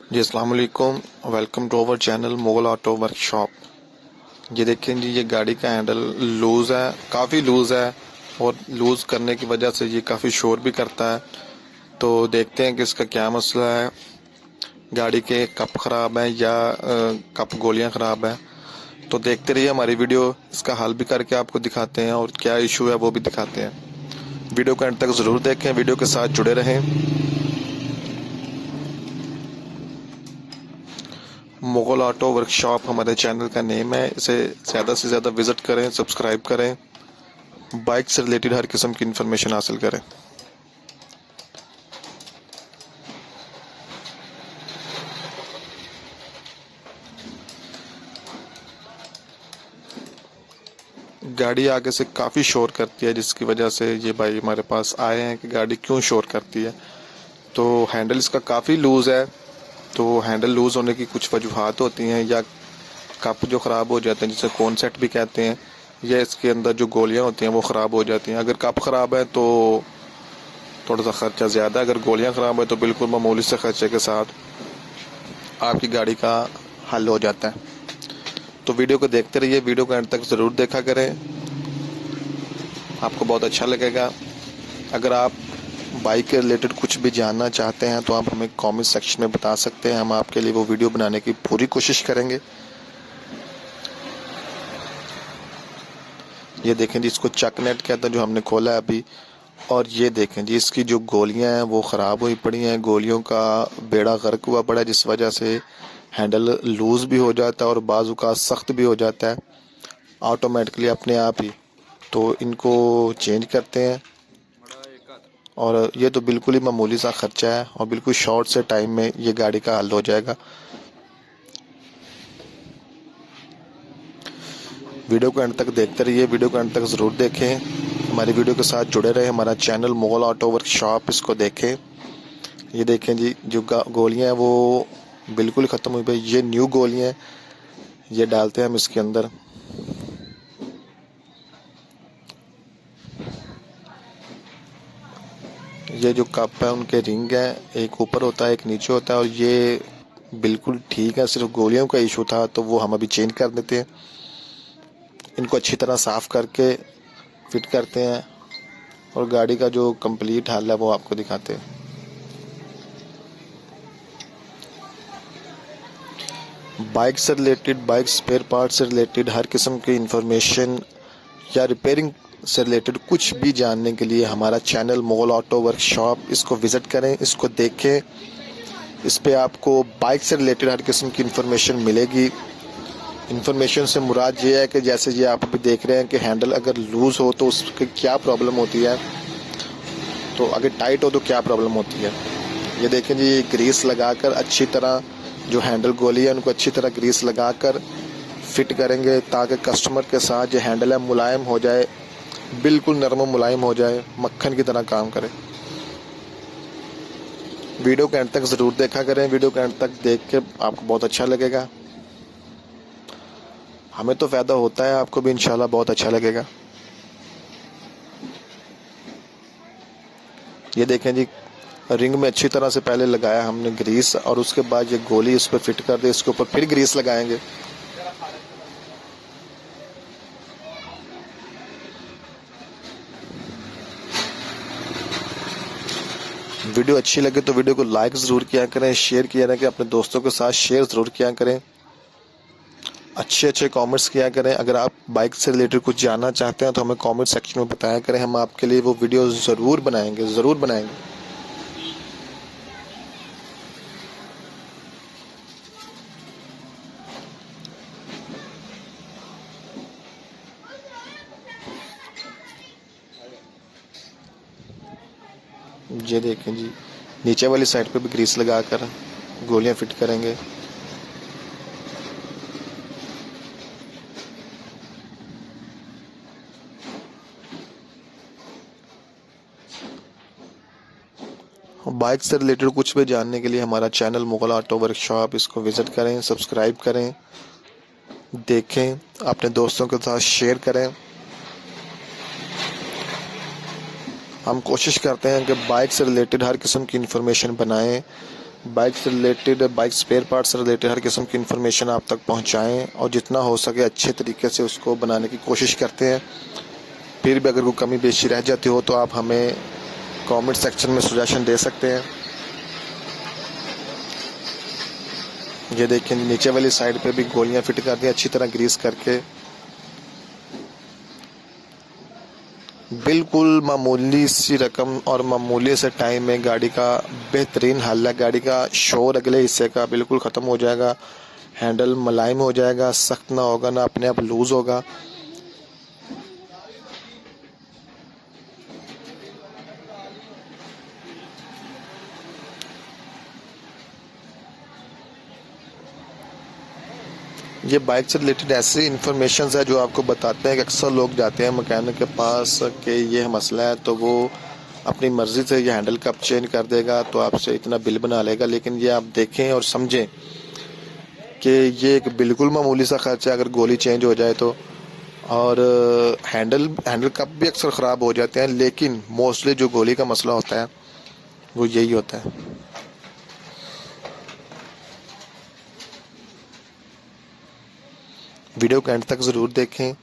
जी अस्सलाम वालेकुम। Welcome to our channel Mughal auto workshop. ये देखें जी, ये गाड़ी का हैंडल लूज़ है, काफ़ी लूज़ है और लूज़ करने की वजह से ये काफ़ी शोर भी करता है। तो देखते हैं कि इसका क्या मसला है। गाड़ी के कप ख़राब हैं या कप गोलियां ख़राब हैं। तो देखते रहिए हमारी वीडियो, इसका हल भी करके आपको दिखाते हैं और क्या इशू है वो भी दिखाते हैं। वीडियो को एंड तक ज़रूर देखें, वीडियो के साथ जुड़े रहें। मुगल ऑटो वर्कशॉप हमारे चैनल का नेम है। इसे ज़्यादा से ज़्यादा विज़िट करें, सब्सक्राइब करें, बाइक से रिलेटेड हर किस्म की इन्फॉर्मेशन हासिल करें। गाड़ी आगे से काफ़ी शोर करती है, जिसकी वजह से ये भाई हमारे पास आए हैं कि गाड़ी क्यों शोर करती है। तो हैंडल इसका काफ़ी लूज़ है। तो हैंडल लूज़ होने की कुछ वजूहात होती हैं, या कप जो ख़राब हो जाते हैं जिसे कॉन सेट भी कहते हैं, या इसके अंदर जो गोलियां होती हैं वो ख़राब हो जाती हैं। अगर कप ख़राब है तो थोड़ा सा ख़र्चा ज़्यादा, अगर गोलियां ख़राब है तो बिल्कुल मामूली से ख़र्चे के साथ आपकी गाड़ी का हल हो जाता है। तो वीडियो को देखते रहिए, वीडियो को एंड तक ज़रूर देखा करें, आपको बहुत अच्छा लगेगा। अगर आप बाइक के रिलेटेड कुछ भी जानना चाहते हैं तो आप हमें कमेंट सेक्शन में बता सकते हैं, हम आपके लिए वो वीडियो बनाने की पूरी कोशिश करेंगे। ये देखें जी, इसको चक नेट कहते हैं जो हमने खोला है अभी। और ये देखें जी, इसकी जो गोलियां हैं वो ख़राब हुई पड़ी हैं, गोलियों का बेड़ा गर्क हुआ पड़ा है, जिस वजह से हैंडल लूज़ भी हो जाता है और बाजू का सख्त भी हो जाता है ऑटोमेटिकली अपने आप ही। तो इनको चेंज करते हैं और ये तो बिल्कुल ही मामूली सा खर्चा है और बिल्कुल शॉर्ट से टाइम में ये गाड़ी का हल हो जाएगा। वीडियो को एंड तक देखते रहिए, वीडियो को एंड तक ज़रूर देखें, हमारी वीडियो के साथ जुड़े रहे। हमारा चैनल मुगल ऑटो वर्कशॉप, इसको देखें। ये देखें जी, जो गोलियां हैं वो बिल्कुल ख़त्म हुई भाई। ये न्यू गोलियां हैं, ये डालते हैं हम इसके अंदर। ये जो कप है उनके रिंग हैं, एक ऊपर होता है एक नीचे होता है, और ये बिल्कुल ठीक है, सिर्फ गोलियों का इशू था तो वो हम अभी चेंज कर देते हैं। इनको अच्छी तरह साफ़ करके फिट करते हैं और गाड़ी का जो कंप्लीट हाल है वो आपको दिखाते हैं। बाइक से रिलेटेड, बाइक स्पेयर पार्ट से रिलेटेड हर किस्म की इंफॉर्मेशन या रिपेयरिंग से रिलेटेड कुछ भी जानने के लिए हमारा चैनल मुगल ऑटो वर्कशॉप, इसको विज़िट करें, इसको देखें। इस पे आपको बाइक से रिलेटेड हर किस्म की इंफॉर्मेशन मिलेगी। इंफॉर्मेशन से मुराद ये है कि जैसे ये आप अभी देख रहे हैं कि हैंडल अगर लूज़ हो तो उसकी क्या प्रॉब्लम होती है, तो अगर टाइट हो तो क्या प्रॉब्लम होती है। ये देखें जी, ये ग्रीस लगाकर अच्छी तरह, जो हैंडल गोली है उनको अच्छी तरह ग्रीस लगाकर फिट करेंगे ताकि कस्टमर के साथ जो हैंडल है मुलायम हो जाए, बिल्कुल नरम मुलायम हो जाए, मक्खन की तरह काम करे। वीडियो के एंड तक ज़रूर देखा करें, वीडियो के एंड तक देख के आपको बहुत अच्छा लगेगा। हमें तो फ़ायदा होता है, आपको भी इंशाल्लाह बहुत अच्छा लगेगा। ये देखें जी, रिंग में अच्छी तरह से पहले लगाया हमने ग्रीस, और उसके बाद ये गोली इस पर फिट कर दे, इसके ऊपर फिर ग्रीस लगाएंगे। वीडियो अच्छी लगे तो वीडियो को लाइक ज़रूर किया करें, शेयर किया करें, अपने दोस्तों के साथ शेयर ज़रूर किया करें, अच्छे अच्छे कमेंट्स किया करें। अगर आप बाइक से रिलेटेड कुछ जानना चाहते हैं तो हमें कमेंट सेक्शन में बताया करें, हम आपके लिए वो वीडियो ज़रूर बनाएंगे, ज़रूर बनाएंगे। ये देखें जी, नीचे वाली साइड पे भी ग्रीस लगाकर गोलियां फिट करेंगे। बाइक से रिलेटेड कुछ भी जानने के लिए हमारा चैनल मुगल ऑटो वर्कशॉप, इसको विज़िट करें, सब्सक्राइब करें, देखें, अपने दोस्तों के साथ शेयर करें। हम कोशिश करते हैं कि बाइक से रिलेटेड हर किस्म की इन्फॉर्मेशन बनाएं बाइक से रिलेटेड, बाइक स्पेयर पार्ट से रिलेटेड हर किस्म की इन्फॉर्मेशन आप तक पहुंचाएं और जितना हो सके अच्छे तरीके से उसको बनाने की कोशिश करते हैं। फिर भी अगर कोई कमी पेशी रह जाती हो तो आप हमें कमेंट सेक्शन में सजेशन दे सकते हैं। ये देखें नीचे वाली साइड पे भी गोलियां फिट कर दी अच्छी तरह ग्रीस करके। बिल्कुल मामूली सी रकम और मामूली से टाइम में गाड़ी का बेहतरीन हल है। गाड़ी का शोर अगले हिस्से का बिल्कुल ख़त्म हो जाएगा, हैंडल मुलायम हो जाएगा, सख्त ना होगा, ना अपने आप लूज़ होगा। ये बाइक से रिलेटेड ऐसी इन्फॉर्मेशन है जो आपको बताते हैं कि अक्सर लोग जाते हैं मैकेनिक के पास कि ये मसला है, तो वो अपनी मर्ज़ी से ये हैंडल कब चेंज कर देगा, तो आपसे इतना बिल बना लेगा। लेकिन ये आप देखें और समझें कि ये एक बिल्कुल मामूली सा खर्चा है अगर गोली चेंज हो जाए तो। और हैंडल कप भी अक्सर ख़राब हो जाते हैं, लेकिन मोस्टली जो गोली का मसला होता है वो यही होता है। वीडियो को एंड तक ज़रूर देखें।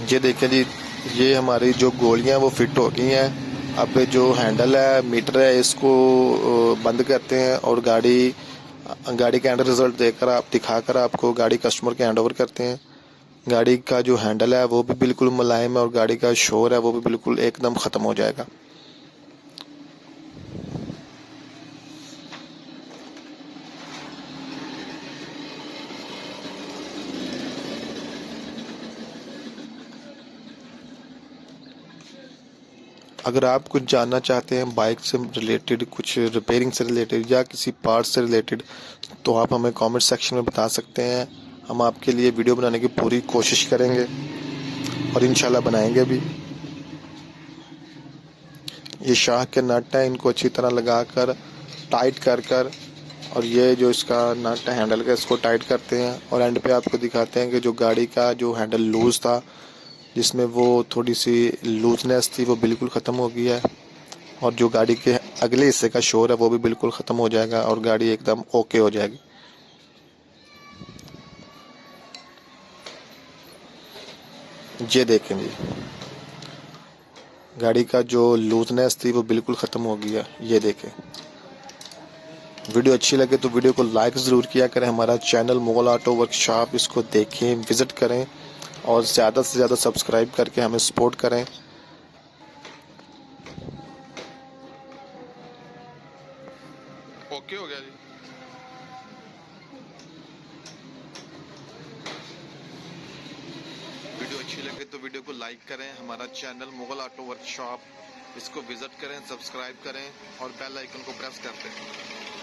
ये देखें जी, ये हमारी जो गोलियां वो फिट हो गई हैं। अब जो हैंडल है, मीटर है, इसको बंद करते हैं और गाड़ी का एंड रिज़ल्ट देकर आप दिखाकर आपको गाड़ी कस्टमर के हैंड ओवर करते हैं। गाड़ी का जो हैंडल है वो भी बिल्कुल मुलायम है और गाड़ी का शोर है वो भी बिल्कुल एकदम ख़त्म हो जाएगा। अगर आप कुछ जानना चाहते हैं बाइक से रिलेटेड, कुछ रिपेयरिंग से रिलेटेड या किसी पार्ट से रिलेटेड, तो आप हमें कमेंट सेक्शन में बता सकते हैं। हम आपके लिए वीडियो बनाने की पूरी कोशिश करेंगे और इंशाल्लाह बनाएंगे भी। ये शाह के नट है, इनको अच्छी तरह लगाकर टाइट कर और ये जो इसका नट है हैंडल का, इसको टाइट करते हैं और एंड पे आपको दिखाते हैं कि जो गाड़ी का जो हैंडल लूज़ था, जिसमें वो थोड़ी सी लूजनेस थी, वो बिल्कुल ख़त्म हो गई है और जो गाड़ी के अगले हिस्से का शोर है वो भी बिल्कुल ख़त्म हो जाएगा और गाड़ी एकदम ओके हो जाएगी। ये देखें जी, गाड़ी का जो लूजनेस थी वो बिल्कुल ख़त्म हो गई है। ये देखें। वीडियो अच्छी लगे तो वीडियो को लाइक ज़रूर किया करें। हमारा चैनल मुगल ऑटो वर्कशॉप, इसको देखें, विज़िट करें और ज़्यादा से ज़्यादा सब्सक्राइब करके हमें सपोर्ट करें। ओके हो गया जी। वीडियो अच्छी लगे तो वीडियो को लाइक करें। हमारा चैनल मुगल ऑटो वर्कशॉप, इसको विज़िट करें, सब्सक्राइब करें और बेल आइकन को प्रेस कर दें।